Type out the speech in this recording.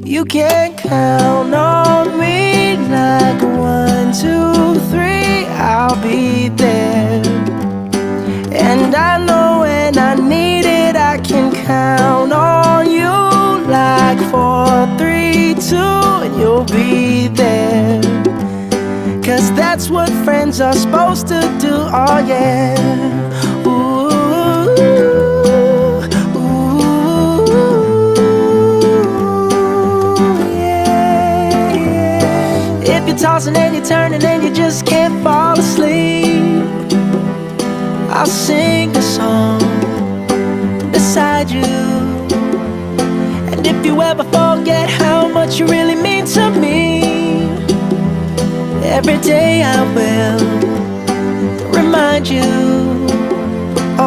You can count on me like 1, 2, 3, I'll be there. And I know when I need it, I can count on you like 4, 3, 2, and you'll be there. 'Cause that's what friends are supposed to do, oh yeah. Ooh, ooh, yeah, yeah. If you're tossing and you're turning and you just can't fall asleep, I'll sing a song beside you. And if you ever forget how much you really mean to me, every day I will remind you.